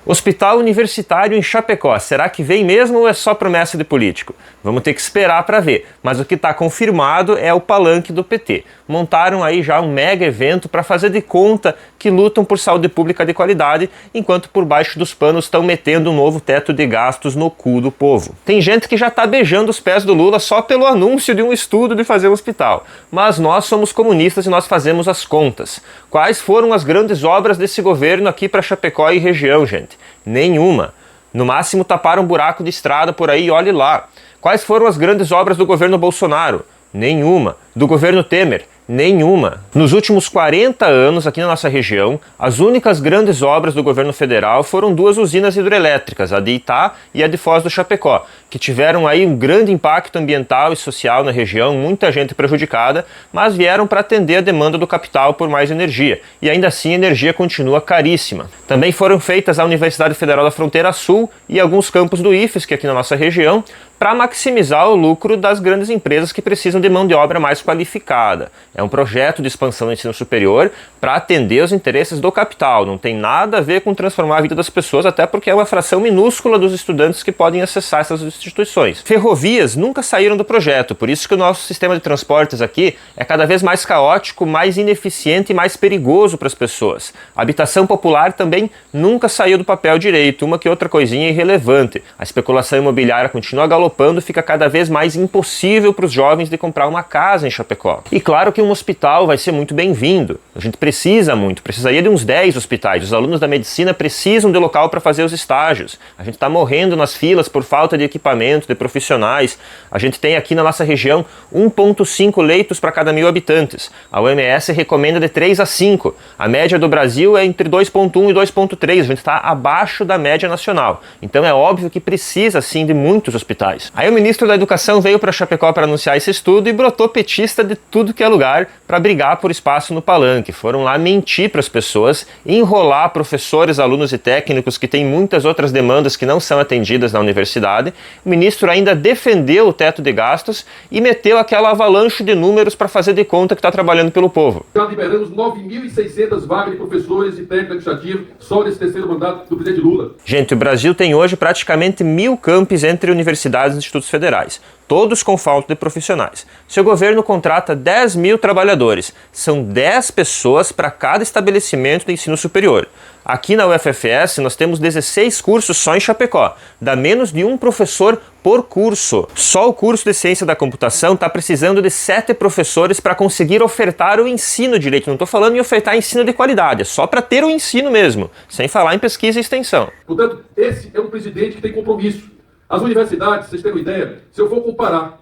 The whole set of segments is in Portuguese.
Hospital Universitário em Chapecó, será que vem mesmo ou é só promessa de político? Vamos ter que esperar para ver, mas o que está confirmado é o palanque do PT. Montaram aí já um mega evento para fazer de conta que lutam por saúde pública de qualidade, enquanto por baixo dos panos estão metendo um novo teto de gastos no cu do povo. Tem gente que já está beijando os pés do Lula só pelo anúncio de um estudo de fazer um hospital. Mas nós somos comunistas e nós fazemos as contas. Quais foram as grandes obras desse governo aqui para Chapecó e região, gente? Nenhuma. No máximo taparam um buraco de estrada por aí e olhe lá. Quais foram as grandes obras do governo Bolsonaro? Nenhuma. Do governo Temer? Nenhuma. Nos últimos 40 anos aqui na nossa região, as únicas grandes obras do governo federal foram duas usinas hidrelétricas, a de Itá e a de Foz do Chapecó, que tiveram aí um grande impacto ambiental e social na região, muita gente prejudicada, mas vieram para atender a demanda do capital por mais energia. E ainda assim a energia continua caríssima. Também foram feitas a Universidade Federal da Fronteira Sul e alguns campos do IFESC aqui na nossa região, para maximizar o lucro das grandes empresas que precisam de mão de obra mais qualificada. É um projeto de expansão do ensino superior para atender os interesses do capital. Não tem nada a ver com transformar a vida das pessoas, até porque é uma fração minúscula dos estudantes que podem acessar essas instituições. Ferrovias nunca saíram do projeto, por isso que o nosso sistema de transportes aqui é cada vez mais caótico, mais ineficiente e mais perigoso para as pessoas. A habitação popular também nunca saiu do papel direito, uma que outra coisinha irrelevante. A especulação imobiliária continua galopando, fica cada vez mais impossível para os jovens de comprar uma casa em Chapecó. E claro que um hospital vai ser muito bem-vindo. A gente precisa muito, precisaria de uns 10 hospitais. Os alunos da medicina precisam de local para fazer os estágios. A gente está morrendo nas filas por falta de equipamento, de profissionais. A gente tem aqui na nossa região 1,5 leitos para cada 1.000 habitantes. A OMS recomenda de 3 a 5. A média do Brasil é entre 2,1 e 2,3. A gente está abaixo da média nacional. Então é óbvio que precisa sim de muitos hospitais. Aí o ministro da Educação veio para Chapecó para anunciar esse estudo e brotou petista de tudo que é lugar para brigar por espaço no palanque. Foram lá mentir para as pessoas, enrolar professores, alunos e técnicos que têm muitas outras demandas que não são atendidas na universidade. O ministro ainda defendeu o teto de gastos e meteu aquela avalanche de números para fazer de conta que está trabalhando pelo povo. Já liberamos 9.600 vagas de professores e técnicos administrativos só nesse terceiro mandato do presidente Lula. Gente, o Brasil tem hoje praticamente 1.000 campos entre universidades e institutos federais, todos com falta de profissionais. Seu governo contrata 10.000 trabalhadores, são 10 pessoas para cada estabelecimento de ensino superior. Aqui na UFFS nós temos 16 cursos só em Chapecó, dá menos de um professor por curso. Só o curso de Ciência da Computação está precisando de 7 professores para conseguir ofertar o ensino direito. Não estou falando em ofertar ensino de qualidade, é só para ter o ensino mesmo, sem falar em pesquisa e extensão. Portanto, esse é um presidente que tem compromisso. As universidades, vocês têm uma ideia, se eu for comparar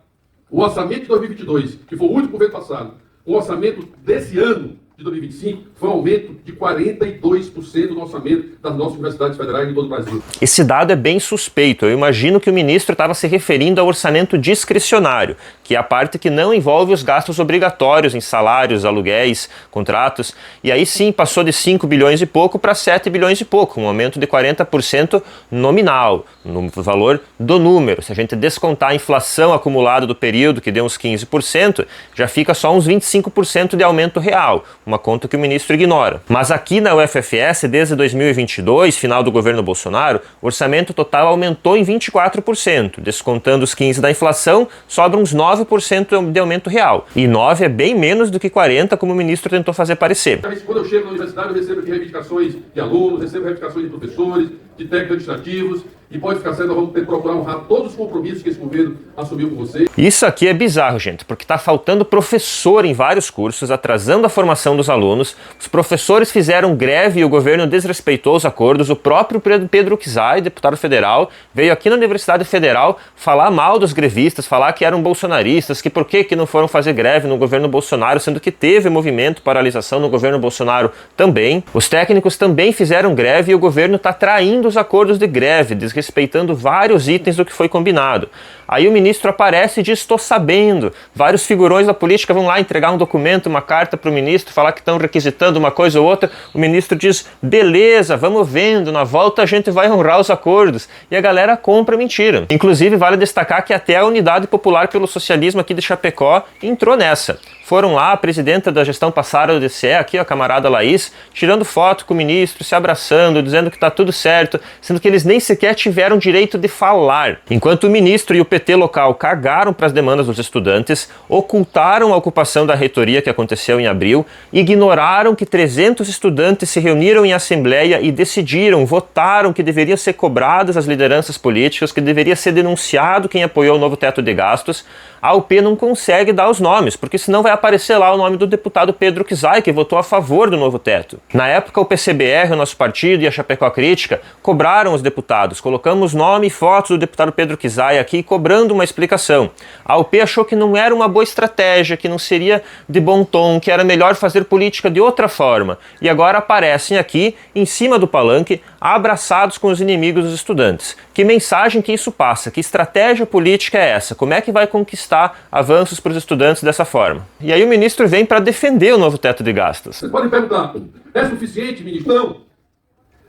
o orçamento de 2022, que foi o último governo passado, com o orçamento desse ano, de 2025, foi um aumento de 42% do orçamento das nossas universidades federais em todo o Brasil. Esse dado é bem suspeito. Eu imagino que o ministro estava se referindo ao orçamento discricionário, que é a parte que não envolve os gastos obrigatórios em salários, aluguéis, contratos. E aí sim passou de 5 bilhões e pouco para 7 bilhões e pouco, um aumento de 40% nominal, no valor do número. Se a gente descontar a inflação acumulada do período, que deu uns 15%, já fica só uns 25% de aumento real. Uma conta que o ministro ignora. Mas aqui na UFFS, desde 2022, final do governo Bolsonaro, o orçamento total aumentou em 24%. Descontando os 15% da inflação, sobra uns 9% de aumento real. E 9% é bem menos do que 40%, como o ministro tentou fazer parecer. Quando eu chego na universidade, eu recebo aqui reivindicações de alunos, recebo reivindicações de professores, de técnicos administrativos, e pode ficar certo, nós vamos ter que procurar honrar todos os compromissos que esse governo assumiu com vocês. Isso aqui é bizarro, gente, porque está faltando professor em vários cursos, atrasando a formação dos alunos. Os professores fizeram greve e o governo desrespeitou os acordos. O próprio Pedro Kizai, deputado federal, veio aqui na Universidade Federal falar mal dos grevistas, falar que eram bolsonaristas, que por que não foram fazer greve no governo Bolsonaro, sendo que teve movimento, paralisação no governo Bolsonaro também. Os técnicos também fizeram greve e o governo está traindo os acordos de greve, desrespeitando vários itens do que foi combinado. Aí o ministro aparece e diz: estou sabendo. Vários figurões da política vão lá entregar um documento, uma carta para o ministro, falar que estão requisitando uma coisa ou outra. O ministro diz: beleza, vamos vendo, na volta a gente vai honrar os acordos. E a galera compra mentira. Inclusive vale destacar que até a Unidade Popular pelo Socialismo aqui de Chapecó entrou nessa. foram lá, a presidenta da gestão passada do DCE, aqui a camarada Laís, tirando foto com o ministro, se abraçando, dizendo que está tudo certo, sendo que eles nem sequer tiveram direito de falar. Enquanto o ministro e o PT local cagaram para as demandas dos estudantes, ocultaram a ocupação da reitoria que aconteceu em abril, ignoraram que 300 estudantes se reuniram em assembleia e decidiram, votaram que deveriam ser cobradas as lideranças políticas, que deveria ser denunciado quem apoiou o novo teto de gastos, a UP não consegue dar os nomes, porque senão vai aparecer lá o nome do deputado Pedro Kizai, que votou a favor do novo teto. Na época, o PCBR, o nosso partido, e a Chapecó Crítica cobraram os deputados. Colocamos nome e fotos do deputado Pedro Kizai aqui, cobrando uma explicação. A UP achou que não era uma boa estratégia, que não seria de bom tom, que era melhor fazer política de outra forma. E agora aparecem aqui, em cima do palanque, abraçados com os inimigos dos estudantes. Que mensagem que isso passa? Que estratégia política é essa? Como é que vai conquistar avanços para os estudantes dessa forma? E aí o ministro vem para defender o novo teto de gastos. Vocês podem perguntar, é suficiente, ministro? Não.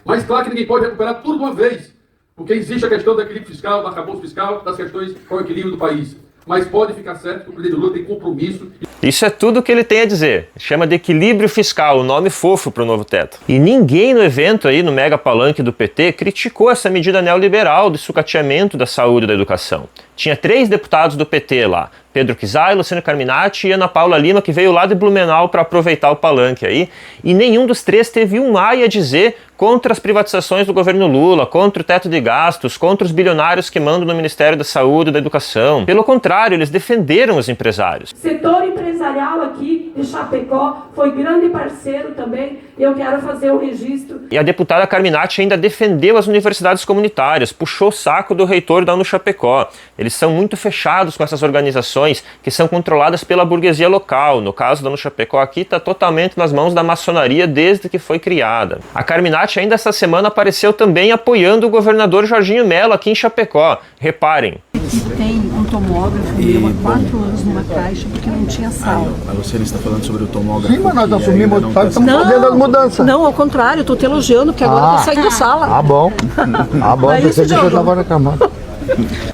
Mas claro que ninguém pode recuperar tudo de uma vez, porque existe a questão do equilíbrio fiscal, do arcabouço fiscal, das questões com o equilíbrio do país. Mas pode ficar certo que o presidente Lula tem compromisso. Isso é tudo o que ele tem a dizer. Chama de equilíbrio fiscal, o nome fofo para o novo teto. E ninguém no evento aí, no mega palanque do PT, criticou essa medida neoliberal de sucateamento da saúde e da educação. Tinha 3 deputados do PT lá, Pedro Kizai, Luciano Carminati e Ana Paula Lima, que veio lá de Blumenau para aproveitar o palanque aí, e nenhum dos 3 teve um ai a dizer contra as privatizações do governo Lula, contra o teto de gastos, contra os bilionários que mandam no Ministério da Saúde e da Educação. Pelo contrário, eles defenderam os empresários. Setor empresarial aqui de Chapecó foi grande parceiro também, e eu quero fazer o registro. E a deputada Carminati ainda defendeu as universidades comunitárias, puxou o saco do reitor da UniChapecó. Eles são muito fechados com essas organizações que são controladas pela burguesia local. No caso da UniChapecó aqui, está totalmente nas mãos da maçonaria desde que foi criada. A Carminati ainda essa semana apareceu também apoiando o governador Jorginho Mello aqui em Chapecó. Reparem. Tem um tomógrafo meu há 4 anos numa caixa porque não tinha sala. A Luciana está falando sobre o tomógrafo. Sim, mas nós assumimos, estamos fazendo as mudanças. Não, ao contrário, estou te elogiando porque agora eu tô saindo da sala. Ah, bom. Ah, bom, Mas pensei isso, que eu Diogo? estava reclamando.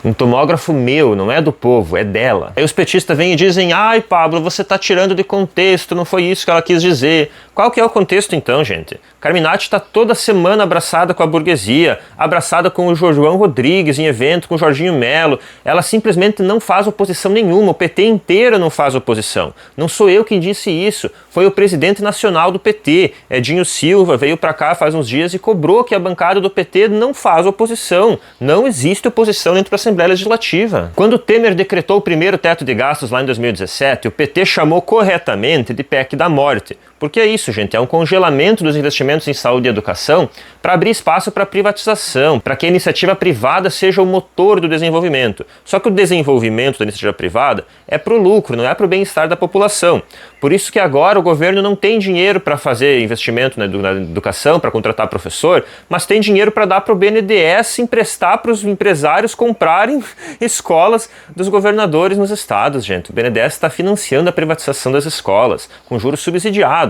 Um tomógrafo meu, não é do povo, é dela. Aí os petistas vêm e dizem, ai Pablo, você está tirando de contexto, não foi isso que ela quis dizer. Qual que é o contexto então, gente? Carminati está toda semana abraçada com a burguesia, abraçada com o João Rodrigues em evento, com o Jorginho Mello. Ela simplesmente não faz oposição nenhuma, o PT inteiro não faz oposição. Não sou eu quem disse isso, foi o presidente nacional do PT, Edinho Silva, veio para cá faz uns dias e cobrou que a bancada do PT não faz oposição. Não existe oposição dentro da Assembleia Legislativa. Quando o Temer decretou o primeiro teto de gastos lá em 2017, o PT chamou corretamente de PEC da morte. Porque é isso, gente, é um congelamento dos investimentos em saúde e educação para abrir espaço para privatização, para que a iniciativa privada seja o motor do desenvolvimento. Só que o desenvolvimento da iniciativa privada é para o lucro, não é para o bem-estar da população. Por isso que agora o governo não tem dinheiro para fazer investimento na educação, para contratar professor, mas tem dinheiro para dar para o BNDES emprestar para os empresários comprarem escolas dos governadores nos estados, gente. O BNDES está financiando a privatização das escolas, com juros subsidiados.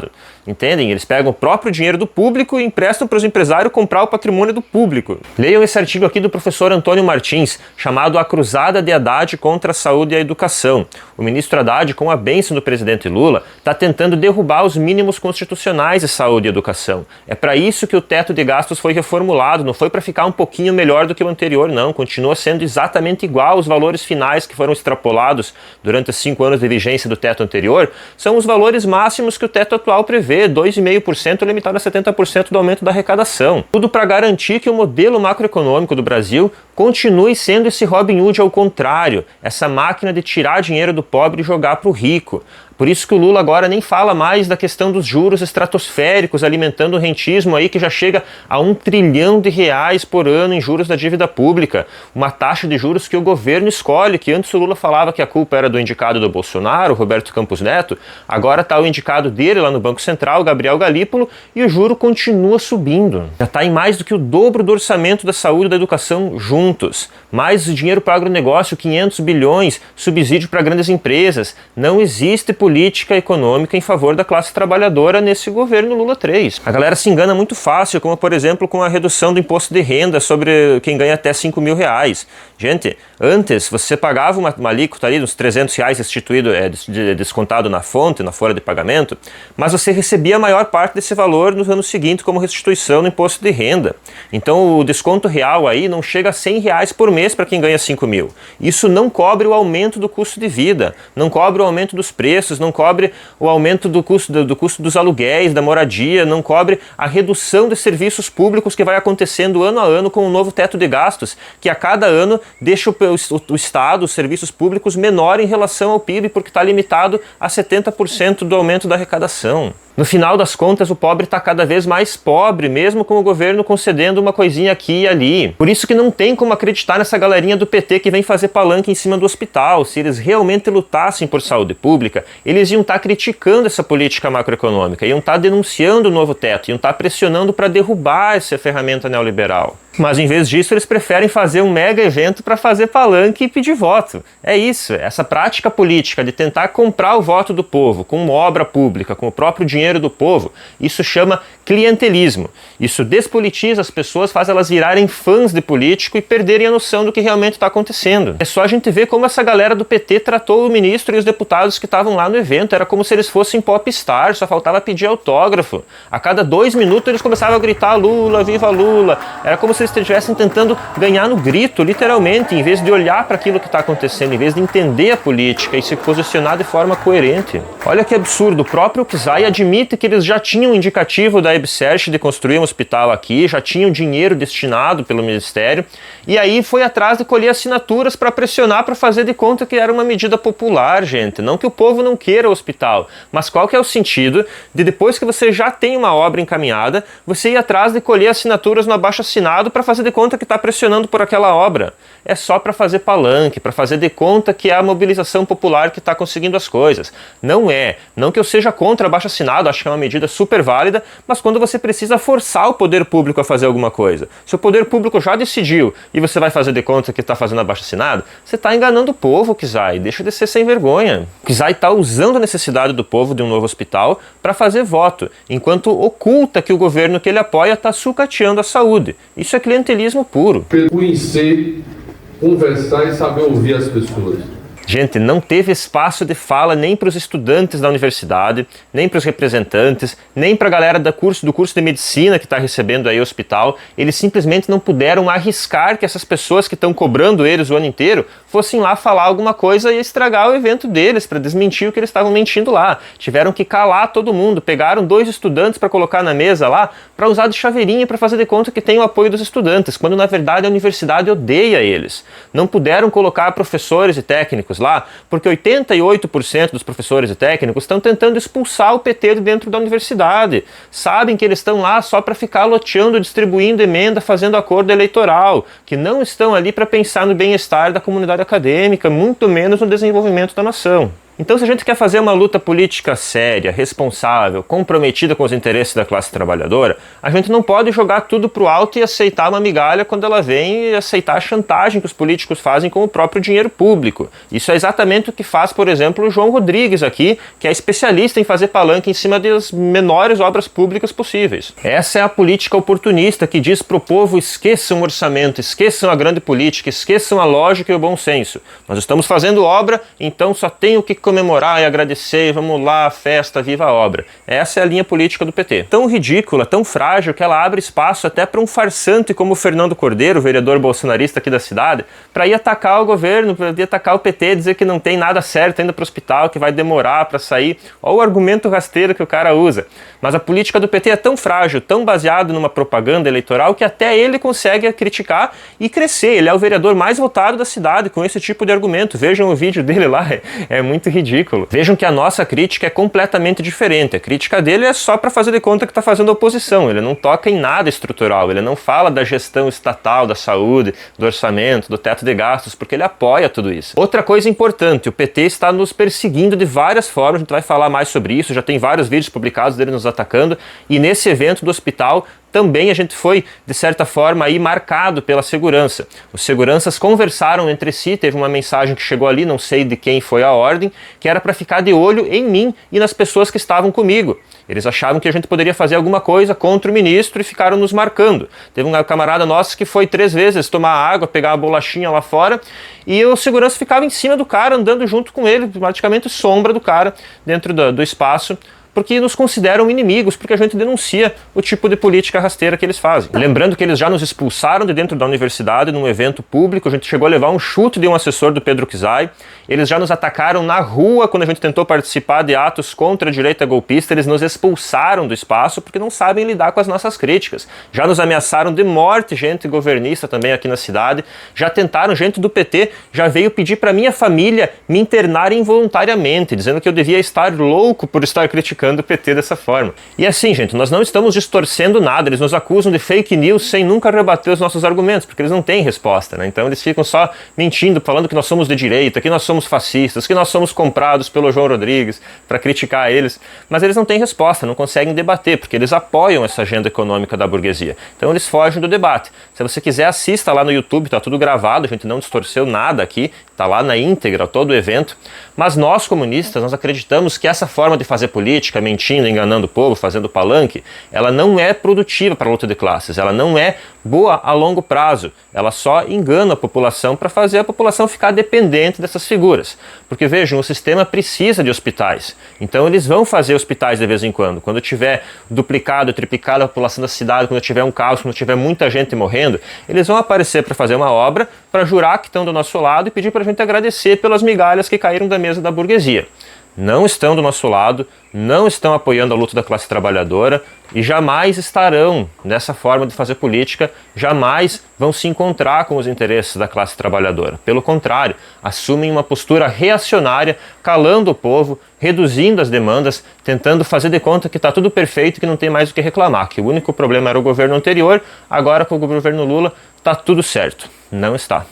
Entendem? Eles pegam o próprio dinheiro do público e emprestam para os empresários comprar o patrimônio do público. Leiam esse artigo aqui do professor Antônio Martins, chamado A Cruzada de Haddad contra a Saúde e a Educação. O ministro Haddad, com a bênção do presidente Lula, está tentando derrubar os mínimos constitucionais de saúde e educação. É para isso que o teto de gastos foi reformulado, não foi para ficar um pouquinho melhor do que o anterior, não. Continua sendo exatamente igual. Os valores finais que foram extrapolados durante os 5 anos de vigência do teto anterior são os valores máximos que o teto atual prevê, 2,5% limitado a 70% do aumento da arrecadação. Tudo para garantir que o modelo macroeconômico do Brasil continue sendo esse Robin Hood ao contrário, essa máquina de tirar dinheiro do pobre e jogar para o rico. Por isso que o Lula agora nem fala mais da questão dos juros estratosféricos, alimentando o rentismo aí que já chega a R$1 trilhão por ano em juros da dívida pública. Uma taxa de juros que o governo escolhe, que antes o Lula falava que a culpa era do indicado do Bolsonaro, Roberto Campos Neto, agora está o indicado dele lá no Banco Central, Gabriel Galípolo, e o juro continua subindo. Já está em mais do que o dobro do orçamento da saúde e da educação juntos. Mais dinheiro para o agronegócio, 500 bilhões, subsídio para grandes empresas. Não existe política econômica em favor da classe trabalhadora nesse governo Lula 3. A galera se engana muito fácil, como por exemplo com a redução do imposto de renda sobre quem ganha até 5 mil reais. Gente, antes você pagava uma alíquota ali, uns 300 reais restituído, descontado na fonte, na folha de pagamento, mas você recebia a maior parte desse valor no ano seguinte como restituição no imposto de renda. Então o desconto real aí não chega a 100 reais por mês para quem ganha 5 mil. Isso não cobre o aumento do custo de vida, não cobre o aumento dos preços, não cobre o aumento do custo dos aluguéis, da moradia, não cobre a redução de serviços públicos que vai acontecendo ano a ano com o novo teto de gastos, que a cada ano deixa o Estado, os serviços públicos, menor em relação ao PIB, porque está limitado a 70% do aumento da arrecadação. No final das contas, o pobre está cada vez mais pobre, mesmo com o governo concedendo uma coisinha aqui e ali. Por isso que não tem como acreditar nessa galerinha do PT que vem fazer palanque em cima do hospital. Se eles realmente lutassem por saúde pública, eles iam estar criticando essa política macroeconômica, iam estar denunciando o novo teto, iam estar pressionando para derrubar essa ferramenta neoliberal. Mas em vez disso, eles preferem fazer um mega evento para fazer palanque e pedir voto. É isso, essa prática política de tentar comprar o voto do povo com uma obra pública, com o próprio dinheiro do povo, isso chama clientelismo. Isso despolitiza as pessoas, faz elas virarem fãs de político e perderem a noção do que realmente está acontecendo. É só a gente ver como essa galera do PT tratou o ministro e os deputados que estavam lá no evento. Era como se eles fossem popstar, só faltava pedir autógrafo. A cada 2 minutos eles começavam a gritar Lula, viva Lula. Era como se eles estivessem tentando ganhar no grito, literalmente, em vez de olhar para aquilo que está acontecendo, em vez de entender a política e se posicionar de forma coerente. Olha que absurdo, o próprio Czai admite que eles já tinham um indicativo da EBSERH de construir um hospital aqui, já tinham dinheiro destinado pelo Ministério, e aí foi atrás de colher assinaturas para pressionar, para fazer de conta que era uma medida popular, gente. Não que o povo não queira o hospital, mas qual que é o sentido de depois que você já tem uma obra encaminhada, você ir atrás de colher assinaturas no abaixo-assinado para fazer de conta que está pressionando por aquela obra? É só para fazer palanque, para fazer de conta que é a mobilização popular que está conseguindo as coisas. Não é. Não que eu seja contra abaixo-assinado, acho que é uma medida super válida, mas quando você precisa forçar o poder público a fazer alguma coisa. Se o poder público já decidiu e você vai fazer de conta que está fazendo abaixo-assinado, você está enganando o povo, Czai. Deixa de ser sem vergonha. Czai está usando a necessidade do povo de um novo hospital para fazer voto, enquanto oculta que o governo que ele apoia está sucateando a saúde. Isso é clientelismo puro. Conhecer, conversar e saber ouvir as pessoas. Gente, não teve espaço de fala nem para os estudantes da universidade, nem para os representantes, nem para a galera do curso de medicina que está recebendo aí o hospital. Eles simplesmente não puderam arriscar que essas pessoas que estão cobrando eles o ano inteiro fossem lá falar alguma coisa e estragar o evento deles, para desmentir o que eles estavam mentindo lá. Tiveram que calar todo mundo, pegaram 2 estudantes para colocar na mesa lá, para usar de chaveirinha para fazer de conta que tem o apoio dos estudantes, quando na verdade a universidade odeia eles. Não puderam colocar professores e técnicos lá, porque 88% dos professores e técnicos estão tentando expulsar o PT de dentro da universidade. Sabem que eles estão lá só para ficar loteando, distribuindo emenda, fazendo acordo eleitoral, que não estão ali para pensar no bem-estar da comunidade acadêmica, muito menos no desenvolvimento da nação. Então, se a gente quer fazer uma luta política séria, responsável, comprometida com os interesses da classe trabalhadora, a gente não pode jogar tudo pro alto e aceitar uma migalha quando ela vem e aceitar a chantagem que os políticos fazem com o próprio dinheiro público. Isso é exatamente o que faz, por exemplo, o João Rodrigues aqui, que é especialista em fazer palanque em cima das menores obras públicas possíveis. Essa é a política oportunista que diz pro povo: esqueçam o orçamento, esqueçam a grande política, esqueçam a lógica e o bom senso. Nós estamos fazendo obra, então só tenho que comemorar e agradecer, vamos lá, festa, viva a obra. Essa é a linha política do PT. Tão ridícula, tão frágil, que ela abre espaço até para um farsante como o Fernando Cordeiro, vereador bolsonarista aqui da cidade, para ir atacar o governo, para ir atacar o PT, dizer que não tem nada certo ainda para o hospital, que vai demorar para sair. Olha o argumento rasteiro que o cara usa. Mas a política do PT é tão frágil, tão baseado numa propaganda eleitoral, que até ele consegue criticar e crescer. Ele é o vereador mais votado da cidade com esse tipo de argumento. Vejam o vídeo dele lá, é muito ridículo. Vejam que a nossa crítica é completamente diferente. A crítica dele é só para fazer de conta que está fazendo oposição. Ele não toca em nada estrutural, ele não fala da gestão estatal, da saúde, do orçamento, do teto de gastos, porque ele apoia tudo isso. Outra coisa importante, o PT está nos perseguindo de várias formas, a gente vai falar mais sobre isso, já tem vários vídeos publicados dele nos atacando, e nesse evento do hospital também a gente foi, de certa forma, aí marcado pela segurança. Os seguranças conversaram entre si, teve uma mensagem que chegou ali, não sei de quem foi a ordem, que era para ficar de olho em mim e nas pessoas que estavam comigo. Eles achavam que a gente poderia fazer alguma coisa contra o ministro e ficaram nos marcando. Teve um camarada nosso que foi 3 vezes tomar água, pegar uma bolachinha lá fora, e o segurança ficava em cima do cara, andando junto com ele, praticamente sombra do cara dentro do espaço, porque nos consideram inimigos, porque a gente denuncia o tipo de política rasteira que eles fazem. Lembrando que eles já nos expulsaram de dentro da universidade num evento público, a gente chegou a levar um chute de um assessor do Pedro Kizai, eles já nos atacaram na rua quando a gente tentou participar de atos contra a direita golpista, eles nos expulsaram do espaço porque não sabem lidar com as nossas críticas. Já nos ameaçaram de morte, gente governista também aqui na cidade, já tentaram, gente do PT já veio pedir para minha família me internar involuntariamente, dizendo que eu devia estar louco por estar criticando o PT dessa forma. E assim, gente, nós não estamos distorcendo nada, eles nos acusam de fake news sem nunca rebater os nossos argumentos, porque eles não têm resposta, né? Então eles ficam só mentindo, falando que nós somos de direita, que nós somos fascistas, que nós somos comprados pelo João Rodrigues para criticar eles, mas eles não têm resposta, não conseguem debater, porque eles apoiam essa agenda econômica da burguesia. Então eles fogem do debate. Se você quiser, assista lá no YouTube, tá tudo gravado, a gente não distorceu nada aqui, tá lá na íntegra todo o evento, mas nós comunistas, nós acreditamos que essa forma de fazer política, mentindo, enganando o povo, fazendo palanque, ela não é produtiva para a luta de classes, ela não é boa a longo prazo, ela só engana a população para fazer a população ficar dependente dessas figuras. Porque vejam, o sistema precisa de hospitais, então eles vão fazer hospitais de vez em quando tiver duplicado, triplicado a população da cidade, quando tiver um caos, quando tiver muita gente morrendo, eles vão aparecer para fazer uma obra, para jurar que estão do nosso lado e pedir para a gente agradecer pelas migalhas que caíram da mesa da burguesia. Não estão do nosso lado, não estão apoiando a luta da classe trabalhadora e jamais estarão nessa forma de fazer política, jamais vão se encontrar com os interesses da classe trabalhadora. Pelo contrário, assumem uma postura reacionária, calando o povo, reduzindo as demandas, tentando fazer de conta que está tudo perfeito e que não tem mais o que reclamar, que o único problema era o governo anterior, agora com o governo Lula está tudo certo. Não está.